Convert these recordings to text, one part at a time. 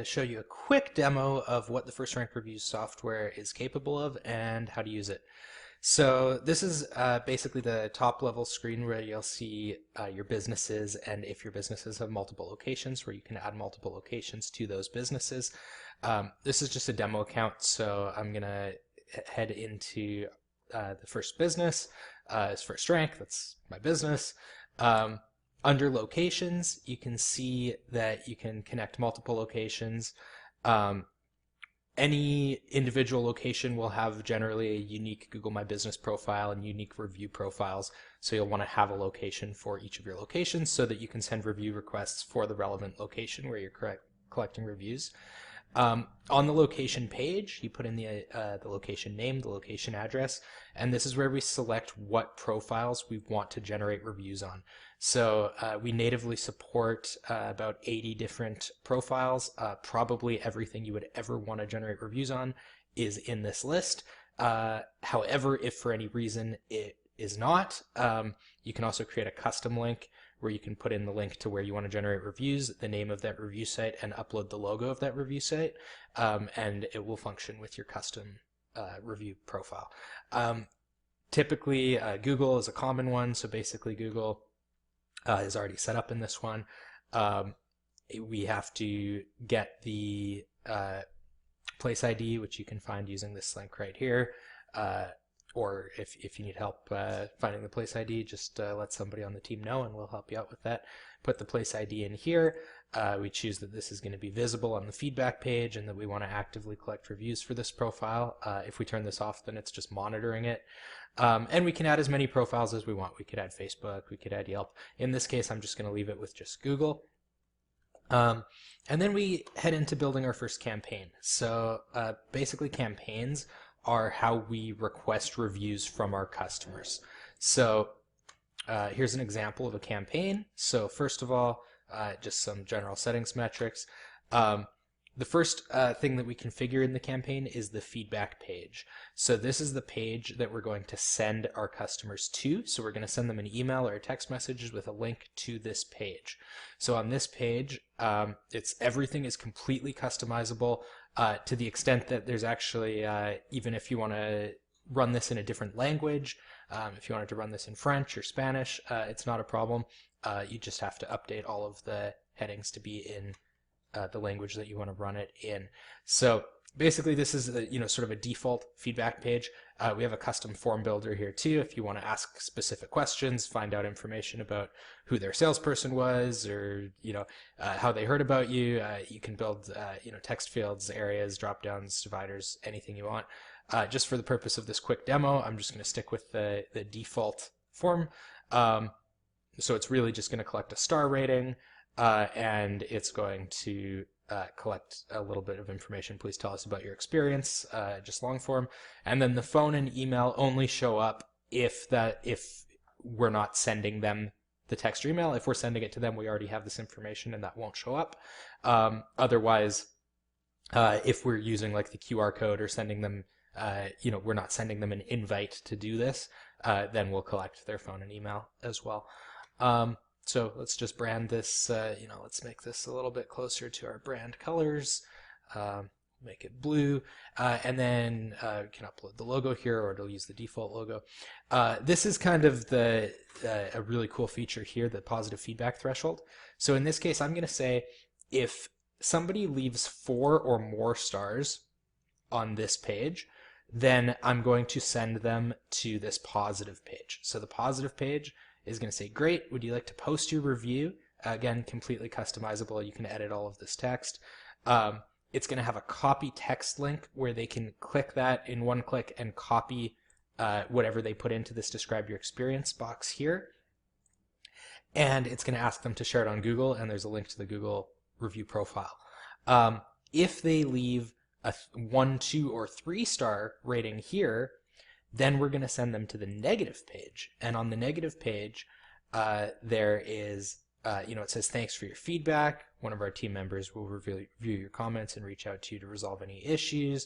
Show you a quick demo of what the First Rank Reviews software is capable of and how to use it. So this is basically the top level screen where you'll see your businesses, and if your businesses have multiple locations, where you can add multiple locations to those businesses. This is just a demo account, so I'm gonna head into the first business. Is First Rank, that's my business. Under locations, you can see that you can connect multiple locations. Any individual location will have generally a unique Google My Business profile and unique review profiles. So you'll want to have a location for each of your locations so that you can send review requests for the relevant location where you're collecting reviews. On the location page, you put in the location name, the location address, and this is where we select what profiles we want to generate reviews on. So we natively support about 80 different profiles. Probably everything you would ever want to generate reviews on is in this list. However, if for any reason it is not, you can also create a custom link where you can put in the link to where you want to generate reviews, the name of that review site, and upload the logo of that review site, and it will function with your custom review profile. Typically, Google is a common one, so basically Google is already set up in this one. We have to get the place ID, which you can find using this link right here. Or if you need help finding the place ID, just let somebody on the team know and we'll help you out with that. Put the place ID in here. We choose that this is going to be visible on the feedback page and that we want to actively collect reviews for this profile. If we turn this off, then it's just monitoring it. And we can add as many profiles as we want. We could add Facebook, we could add Yelp. In this case, I'm just going to leave it with just Google. And then we head into building our first campaign. So basically campaigns are how we request reviews from our customers. So here's an example of a campaign. So first of all, just some general settings metrics. The first thing that we configure in the campaign is the feedback page. So this is the page that we're going to send our customers to. So we're going to send them an email or a text message with a link to this page. So on this page, everything is completely customizable to the extent that there's actually, even if you want to run this in a different language, if you wanted to run this in French or Spanish, it's not a problem. You just have to update all of the headings to be in the language that you want to run it in. So basically this is sort of a default feedback page. We have a custom form builder here too if you want to ask specific questions, find out information about who their salesperson was, or how they heard about you. You can build text fields, areas, drop downs, dividers, anything you want. Just for the purpose of this quick demo, I'm just going to stick with the default form. So it's really just going to collect a star rating, and it's going to collect a little bit of information. Please tell us about your experience, just long form. And then the phone and email only show up if we're not sending them the text or email. If we're sending it to them, we already have this information and that won't show up. Otherwise, if we're using like the QR code or sending them, we're not sending them an invite to do this, then we'll collect their phone and email as well. So let's just brand this, let's make this a little bit closer to our brand colors, make it blue, and then we can upload the logo here, or it'll use the default logo. This is kind of a really cool feature here, the positive feedback threshold. So in this case, I'm going to say if somebody leaves 4 or more stars on this page, then I'm going to send them to this positive page. So the positive page is going to say, great, would you like to post your review? Again, completely customizable. You can edit all of this text. It's going to have a copy text link where they can click that in one click and copy whatever they put into this describe your experience box here. And it's going to ask them to share it on Google, and there's a link to the Google review profile. If they leave a 1, 2, or 3 star rating here, then we're going to send them to the negative page. And on the negative page, there is, it says, thanks for your feedback. One of our team members will review your comments and reach out to you to resolve any issues.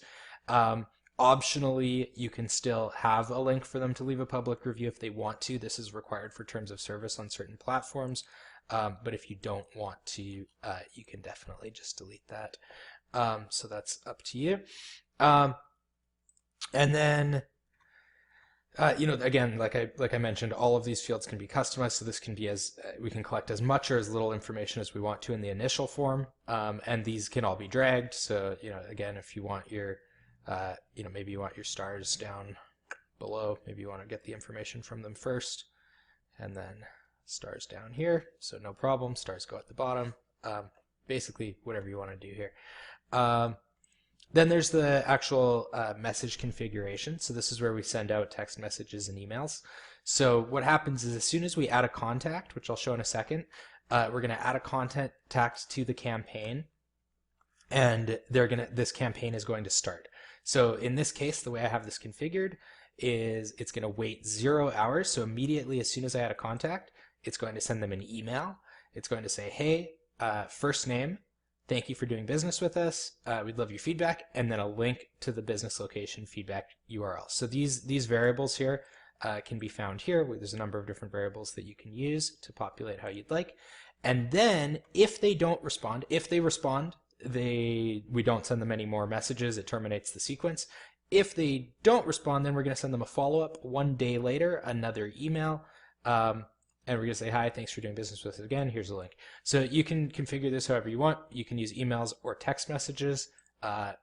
Optionally, you can still have a link for them to leave a public review if they want to. This is required for terms of service on certain platforms. but if you don't want to, you can definitely just delete that. So that's up to you. And then, again, like I mentioned, all of these fields can be customized. So this can be we can collect as much or as little information as we want to in the initial form. And these can all be dragged. So, again, if you want your, maybe you want your stars down below, maybe you want to get the information from them first, and then stars down here. So no problem. Stars go at the bottom. Basically, whatever you want to do here. Then there's the actual message configuration. So this is where we send out text messages and emails. So what happens is as soon as we add a contact, which I'll show in a second, we're going to add a contact to the campaign, and this campaign is going to start. So in this case, the way I have this configured is it's going to wait 0 hours. So immediately as soon as I add a contact, it's going to send them an email. It's going to say, hey, first name, thank you for doing business with us. We'd love your feedback, and then a link to the business location feedback URL. So these variables here can be found here, where there's a number of different variables that you can use to populate how you'd like. And then if they don't respond, if they respond, we don't send them any more messages. It terminates the sequence. If they don't respond, then we're going to send them a follow-up 1 day later, another email. And we're going to say, hi, thanks for doing business with us again. Here's a link. So you can configure this however you want. You can use emails or text messages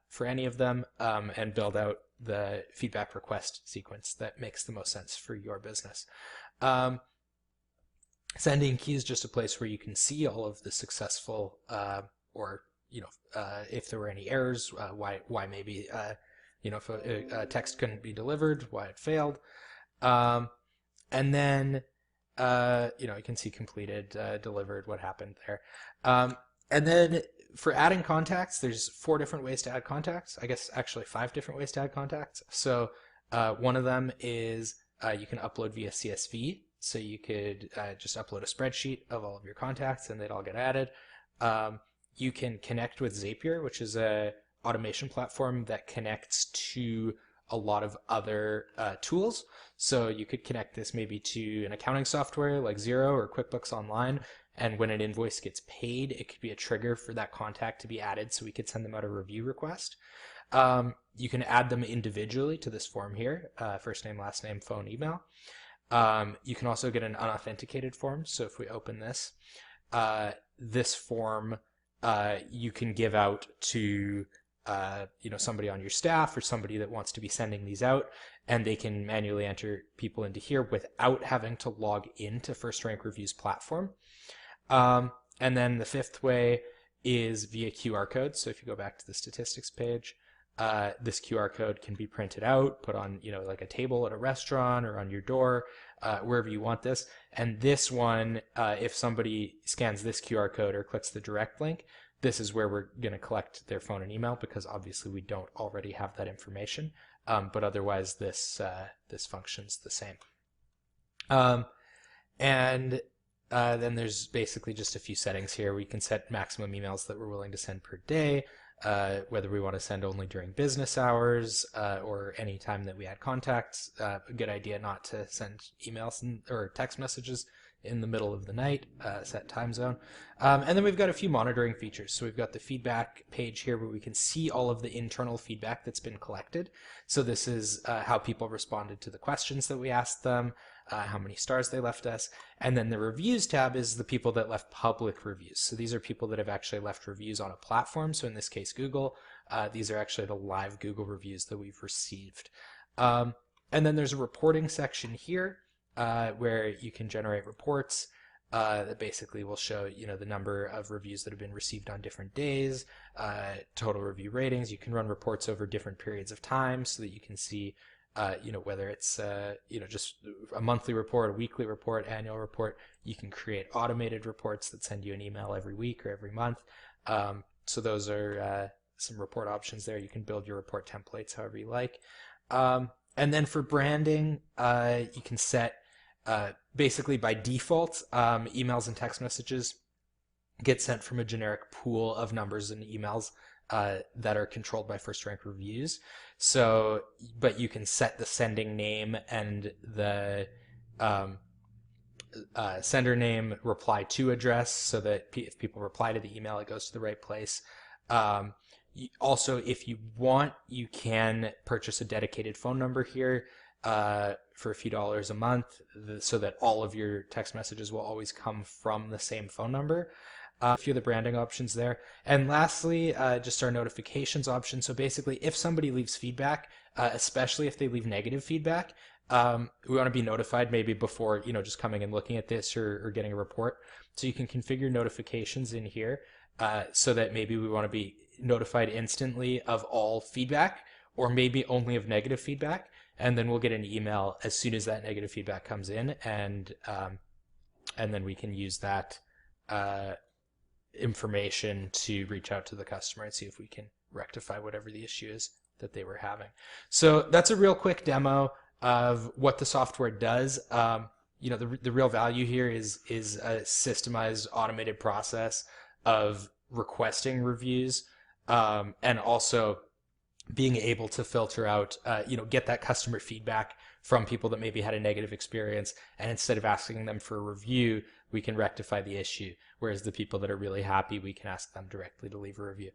for any of them, and build out the feedback request sequence that makes the most sense for your business. Sending key is just a place where you can see all of the successful if there were any errors, why maybe if a text couldn't be delivered, why it failed, and then you can see completed, delivered, what happened there. And then for adding contacts, there's 4 different ways to add contacts. I guess actually 5 different ways to add contacts. So one of them is you can upload via CSV. So you could just upload a spreadsheet of all of your contacts and they'd all get added. You can connect with Zapier, which is a automation platform that connects to a lot of other tools. So you could connect this maybe to an accounting software like Xero or QuickBooks Online, and when an invoice gets paid, it could be a trigger for that contact to be added, so we could send them out a review request. You can add them individually to this form here, first name, last name, phone, email. You can also get an unauthenticated form. So if we open this, this form you can give out to somebody on your staff or somebody that wants to be sending these out, and they can manually enter people into here without having to log into First Rank Review's platform. And then the 5th way is via QR code. So if you go back to the statistics page, this QR code can be printed out, put on like a table at a restaurant or on your door, wherever you want this. And this one, if somebody scans this QR code or clicks the direct link, this is where we're going to collect their phone and email, because obviously we don't already have that information. But otherwise this functions the same. Then there's basically just a few settings here. We can set maximum emails that we're willing to send per day, whether we want to send only during business hours or any time that we add contacts. A good idea not to send emails or text messages in the middle of the night, set time zone. And then we've got a few monitoring features. So we've got the feedback page here where we can see all of the internal feedback that's been collected. So this is how people responded to the questions that we asked them, how many stars they left us. And then the reviews tab is the people that left public reviews. So these are people that have actually left reviews on a platform. So in this case, Google. These are actually the live Google reviews that we've received. And then there's a reporting section here where you can generate reports that basically will show the number of reviews that have been received on different days, total review ratings. You can run reports over different periods of time so that you can see whether it's just a monthly report, a weekly report, annual report. You can create automated reports that send you an email every week or every month. So those are some report options there. You can build your report templates however you like. And then for branding, you can set basically by default, emails and text messages get sent from a generic pool of numbers and emails that are controlled by First Rank Reviews. So, but you can set the sending name and the sender name, reply to address, so that if people reply to the email, it goes to the right place. Also, if you want, you can purchase a dedicated phone number here for a few dollars a month, so that all of your text messages will always come from the same phone number. A few of the branding options there. And lastly, just our notifications option. So basically, if somebody leaves feedback, especially if they leave negative feedback, we want to be notified maybe before, just coming and looking at this or getting a report. So you can configure notifications in here so that maybe we want to be notified instantly of all feedback, or maybe only of negative feedback. And then we'll get an email as soon as that negative feedback comes in, and then we can use that information to reach out to the customer and see if we can rectify whatever the issue is that they were having. So that's a real quick demo of what the software does. The real value here is a systemized, automated process of requesting reviews, and also being able to filter out, get that customer feedback from people that maybe had a negative experience, and instead of asking them for a review, we can rectify the issue. Whereas the people that are really happy, we can ask them directly to leave a review.